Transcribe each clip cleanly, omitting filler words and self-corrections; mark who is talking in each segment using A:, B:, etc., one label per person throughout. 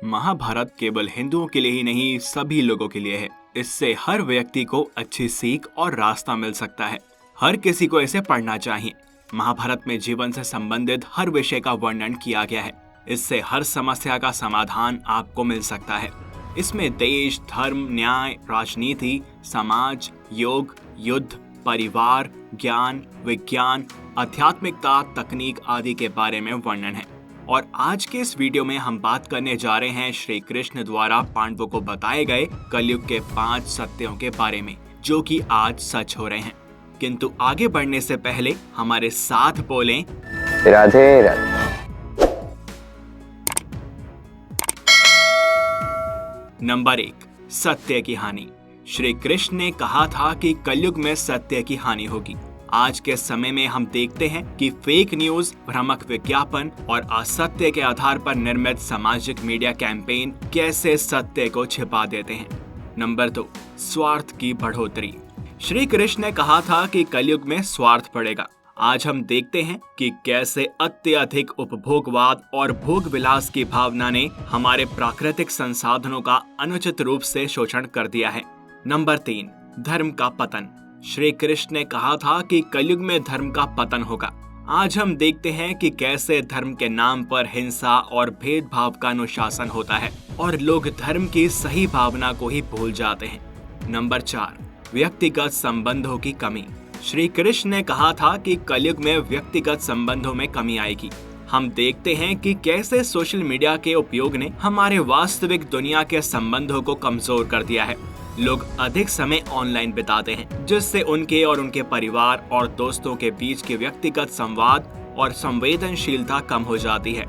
A: महाभारत केवल हिंदुओं के लिए ही नहीं, सभी लोगों के लिए है। इससे हर व्यक्ति को अच्छी सीख और रास्ता मिल सकता है। हर किसी को इसे पढ़ना चाहिए। महाभारत में जीवन से संबंधित हर विषय का वर्णन किया गया है। इससे हर समस्या का समाधान आपको मिल सकता है। इसमें देश, धर्म, न्याय, राजनीति, समाज, योग, युद्ध, परिवार, ज्ञान, विज्ञान, आध्यात्मिकता, तकनीक आदि के बारे में वर्णन है। और आज के इस वीडियो में हम बात करने जा रहे हैं श्री कृष्ण द्वारा पांडवों को बताए गए कलयुग के 5 सत्यों के बारे में, जो कि आज सच हो रहे हैं। किंतु आगे बढ़ने से पहले हमारे साथ बोलें
B: राधे राधे।
A: नंबर 1, सत्य की हानि। श्री कृष्ण ने कहा था कि कलयुग में सत्य की हानि होगी। आज के समय में हम देखते हैं कि फेक न्यूज, भ्रामक विज्ञापन और असत्य के आधार पर निर्मित सामाजिक मीडिया कैंपेन कैसे सत्य को छिपा देते हैं। नंबर 2, स्वार्थ की बढ़ोतरी। श्री कृष्ण ने कहा था कि कलयुग में स्वार्थ बढ़ेगा। आज हम देखते हैं कि कैसे अत्यधिक उपभोगवाद और भोग विलास की भावना ने हमारे प्राकृतिक संसाधनों का अनुचित रूप से शोषण कर दिया है। नंबर 3, धर्म का पतन। श्री कृष्ण ने कहा था कि कलयुग में धर्म का पतन होगा। आज हम देखते हैं कि कैसे धर्म के नाम पर हिंसा और भेदभाव का अनुशासन होता है और लोग धर्म की सही भावना को ही भूल जाते हैं। नंबर 4, व्यक्तिगत संबंधों की कमी। श्री कृष्ण ने कहा था कि कलयुग में व्यक्तिगत संबंधों में कमी आएगी। हम देखते हैं कि कैसे सोशल मीडिया के उपयोग ने हमारे वास्तविक दुनिया के संबंधों को कमजोर कर दिया है। लोग अधिक समय ऑनलाइन बिताते हैं, जिससे उनके और उनके परिवार और दोस्तों के बीच के व्यक्तिगत संवाद और संवेदनशीलता कम हो जाती है।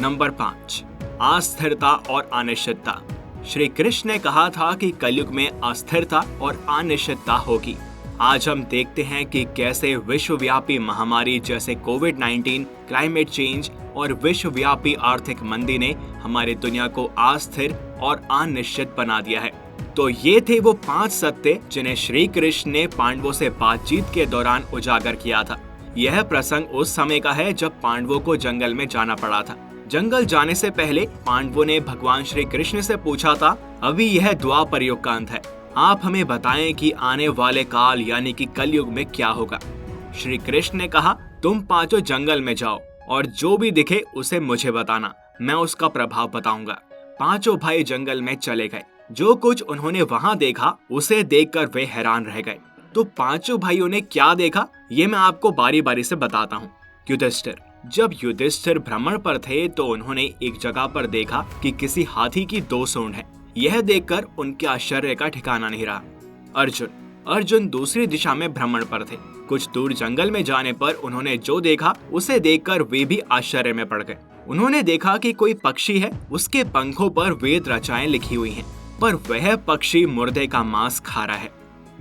A: नंबर 5, अस्थिरता और अनिश्चितता। श्री कृष्ण ने कहा था कि कलयुग में अस्थिरता और अनिश्चितता होगी। आज हम देखते हैं कि कैसे विश्वव्यापी महामारी जैसे कोविड-19, क्लाइमेट चेंज और विश्वव्यापी आर्थिक मंदी ने हमारी दुनिया को अस्थिर और अनिश्चित बना दिया है। तो ये थे वो 5 सत्य जिन्हें श्री कृष्ण ने पांडवों से बातचीत के दौरान उजागर किया था। यह प्रसंग उस समय का है जब पांडवों को जंगल में जाना पड़ा था। जंगल जाने से पहले पांडवों ने भगवान श्री कृष्ण से पूछा था, अभी यह द्वापर युग का अंत है, आप हमें बताएं कि आने वाले काल यानी कि कलयुग में क्या होगा। श्री कृष्ण ने कहा, तुम पांचों जंगल में जाओ और जो भी दिखे उसे मुझे बताना, मैं उसका प्रभाव बताऊंगा। पांचों भाई जंगल में चले गए। जो कुछ उन्होंने वहां देखा उसे देखकर वे हैरान रह गए। तो पांचों भाइयों ने क्या देखा, ये मैं आपको बारी बारी से बताता हूँ। युधिष्ठिर। जब युधिष्ठिर भ्रमण पर थे तो उन्होंने एक जगह पर देखा कि किसी हाथी की 2 सूंड है। यह देखकर उनके आश्चर्य का ठिकाना नहीं रहा। अर्जुन दूसरी दिशा में भ्रमण पर थे। कुछ दूर जंगल में जाने पर उन्होंने जो देखा उसे देखकर वे भी आश्चर्य में पड़ गए। उन्होंने देखा कि कोई पक्षी है, उसके पंखों पर वेद रचाएं लिखी हुई हैं, पर वह पक्षी मुर्दे का मांस खा रहा है।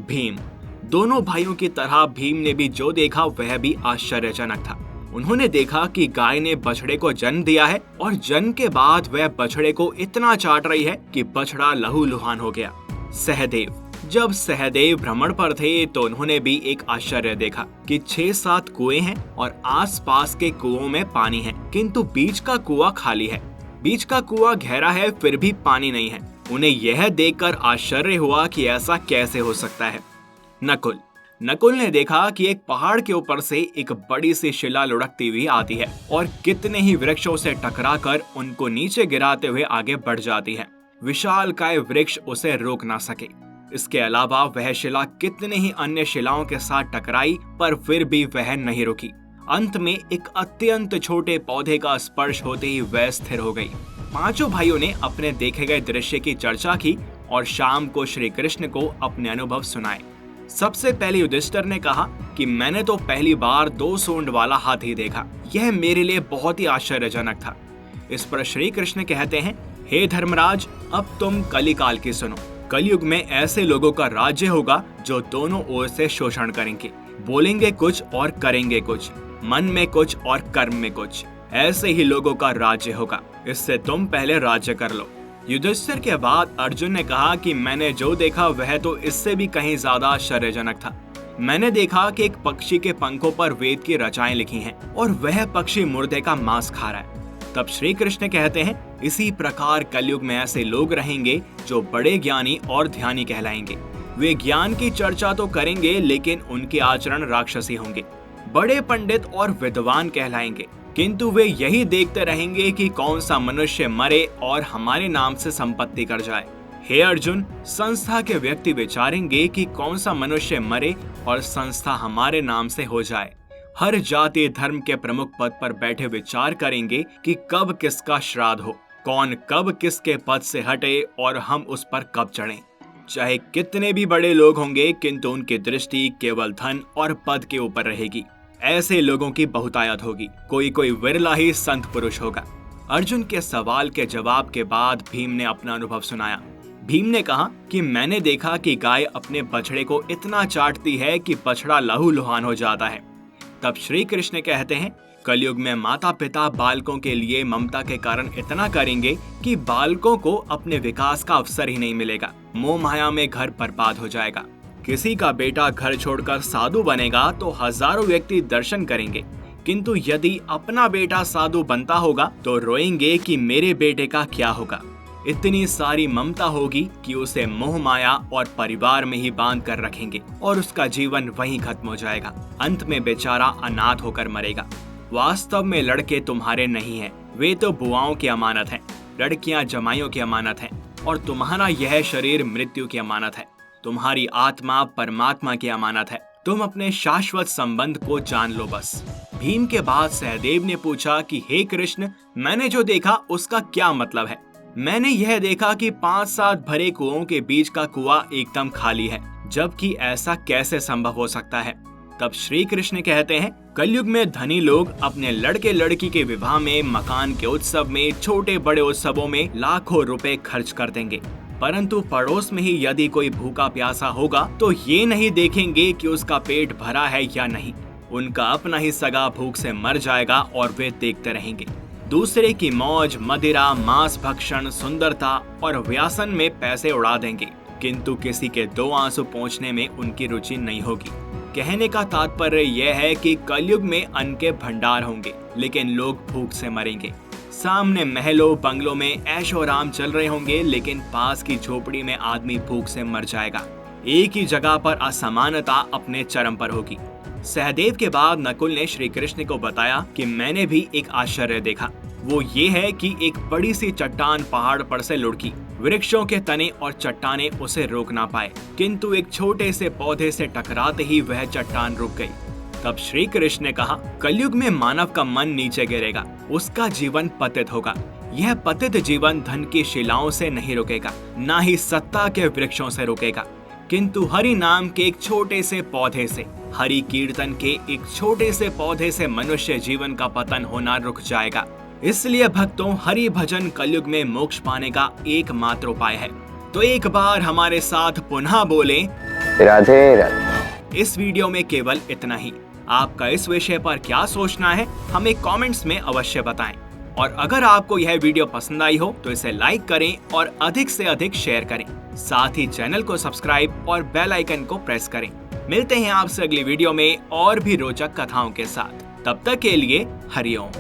A: भीम। दोनों भाइयों की तरह भीम ने भी जो देखा वह भी आश्चर्यजनक था। उन्होंने देखा कि गाय ने बछड़े को जन्म दिया है और जन्म के बाद वह बछड़े को इतना चाट रही है कि बछड़ा लहूलुहान हो गया। सहदेव। जब सहदेव भ्रमण पर थे तो उन्होंने भी एक आश्चर्य देखा कि 6-7 कुएं हैं और आसपास के कुओं में पानी है, किंतु बीच का कुआं खाली है। बीच का कुआं गहरा है फिर भी पानी नहीं है। उन्हें यह देखकर आश्चर्य हुआ कि ऐसा कैसे हो सकता है। नकुल ने देखा कि एक पहाड़ के ऊपर से एक बड़ी सी शिला लुढ़कती हुई आती है और कितने ही वृक्षों से टकराकर उनको नीचे गिराते हुए आगे बढ़ जाती है। विशालकाय वृक्ष उसे रोक ना सके। इसके अलावा वह शिला कितने ही अन्य शिलाओं के साथ टकराई पर फिर भी वह नहीं रुकी। अंत में एक अत्यंत छोटे पौधे का स्पर्श होते ही वह स्थिर हो गई। पांचों भाइयों ने अपने देखे गए दृश्य की चर्चा की और शाम को श्री कृष्ण को अपने अनुभव सुनाए। सबसे पहले युधिष्ठिर ने कहा कि मैंने तो पहली बार 2 सूंड वाला हाथी देखा। यह मेरे लिए बहुत ही आश्चर्यजनक था। इस पर श्री कृष्ण कहते हैं, हे धर्मराज, अब तुम कलिकाल की सुनो। कलयुग में ऐसे लोगों का राज्य होगा जो दोनों ओर से शोषण करेंगे, बोलेंगे कुछ और करेंगे कुछ, मन में कुछ और कर्म में कुछ। ऐसे ही लोगों का राज्य होगा। इससे तुम पहले राज्य कर लो। युधिष्ठिर के बाद अर्जुन ने कहा कि मैंने जो देखा वह तो इससे भी कहीं ज्यादा आश्चर्यजनक था। मैंने देखा कि एक पक्षी के पंखों पर वेद की रचाएं लिखी हैं और वह पक्षी मुर्दे का मांस खा रहा है। तब श्री कृष्ण कहते हैं, इसी प्रकार कलयुग में ऐसे लोग रहेंगे जो बड़े ज्ञानी और ध्यानी कहलाएंगे। वे ज्ञान की चर्चा तो करेंगे लेकिन उनके आचरण राक्षसी होंगे। बड़े पंडित और विद्वान कहलाएंगे, किंतु वे यही देखते रहेंगे कि कौन सा मनुष्य मरे और हमारे नाम से संपत्ति कर जाए। हे अर्जुन, संस्था के व्यक्ति विचारेंगे कि कौन सा मनुष्य मरे और संस्था हमारे नाम से हो जाए। हर जाति धर्म के प्रमुख पद पर बैठे विचार करेंगे कि कब किसका श्राद्ध हो, कौन कब किसके पद से हटे और हम उस पर कब चढ़ें। चाहे कितने भी बड़े लोग होंगे, किंतु उनकी दृष्टि केवल धन और पद के ऊपर रहेगी। ऐसे लोगों की बहुतायत होगी, कोई विरला ही संत पुरुष होगा। अर्जुन के सवाल के जवाब के बाद भीम ने अपना अनुभव सुनाया। भीम ने कहा कि मैंने देखा कि गाय अपने बछड़े को इतना चाटती है कि बछड़ा लहूलुहान हो जाता है। तब श्री कृष्ण कहते हैं, कलयुग में माता पिता बालकों के लिए ममता के कारण इतना करेंगे कि बालकों को अपने विकास का अवसर ही नहीं मिलेगा। मोह माया में घर बर्बाद हो जाएगा। किसी का बेटा घर छोड़कर साधु बनेगा तो हजारों व्यक्ति दर्शन करेंगे, किंतु यदि अपना बेटा साधु बनता होगा तो रोएंगे कि मेरे बेटे का क्या होगा। इतनी सारी ममता होगी कि उसे मोह माया और परिवार में ही बांध कर रखेंगे और उसका जीवन वहीं खत्म हो जाएगा। अंत में बेचारा अनाथ होकर मरेगा। वास्तव में लड़के तुम्हारे नहीं हैं, वे तो बुआओं की अमानत हैं। लड़कियां जमाइयों की अमानत हैं और तुम्हारा यह शरीर मृत्यु की अमानत है। तुम्हारी आत्मा परमात्मा की अमानत है। तुम अपने शाश्वत संबंध को जान लो बस। भीम के बाद सहदेव ने पूछा कि हे कृष्ण, मैंने जो देखा उसका क्या मतलब है? मैंने यह देखा कि 5-7 भरे कुओं के बीच का कुआं एकदम खाली है, जबकि ऐसा कैसे संभव हो सकता है? तब श्री कृष्ण कहते हैं, कलयुग में धनी लोग अपने लड़के लड़की के विवाह में, मकान के उत्सव में, छोटे बड़े उत्सवों में लाखों रुपए खर्च कर देंगे, परंतु पड़ोस में ही यदि कोई भूखा प्यासा होगा तो ये नहीं देखेंगे कि उसका पेट भरा है या नहीं। उनका अपना ही सगा भूख से मर जाएगा और वे देखते रहेंगे। दूसरे की मौज, मदिरा, मांस भक्षण, सुंदरता और व्यासन में पैसे उड़ा देंगे, किंतु किसी के 2 आंसू पोंछने में उनकी रुचि नहीं होगी। कहने का तात्पर्य यह है कि कलयुग में अन्न के भंडार होंगे, लेकिन लोग भूख से मरेंगे। सामने महलों बंगलों में ऐशो आराम चल रहे होंगे, लेकिन पास की झोपड़ी में आदमी भूख से मर जाएगा। एक ही जगह पर असमानता अपने चरम पर होगी। सहदेव के बाद नकुल ने श्री कृष्ण को बताया कि मैंने भी एक आश्चर्य देखा। वो ये है कि एक बड़ी सी चट्टान पहाड़ पर से लुढ़की। वृक्षों के तने और चट्टाने उसे रोक ना पाए, किंतु एक छोटे से पौधे से टकराते ही वह चट्टान रुक गई। तब श्री कृष्ण ने कहा, कलयुग में मानव का मन नीचे गिरेगा, उसका जीवन पतित होगा। यह पतित जीवन धन की शिलाओं से नहीं रुकेगा, ना ही सत्ता के वृक्षों से रुकेगा, किंतु हरि नाम के एक छोटे से पौधे से, हरि कीर्तन के एक छोटे से पौधे से मनुष्य जीवन का पतन होना रुक जाएगा। इसलिए भक्तों, हरि भजन कलयुग में मोक्ष पाने का एकमात्र उपाय है। तो एक बार हमारे साथ पुनः बोले,
B: राधे राधे।
A: इस वीडियो में केवल इतना ही। आपका इस विषय पर क्या सोचना है हमें कमेंट्स में अवश्य बताएं। और अगर आपको यह वीडियो पसंद आई हो तो इसे लाइक करें और अधिक से अधिक शेयर करें। साथ ही चैनल को सब्सक्राइब और बेल आइकन को प्रेस करें। मिलते हैं आपसे अगली वीडियो में और भी रोचक कथाओं के साथ। तब तक के लिए हरि ओम।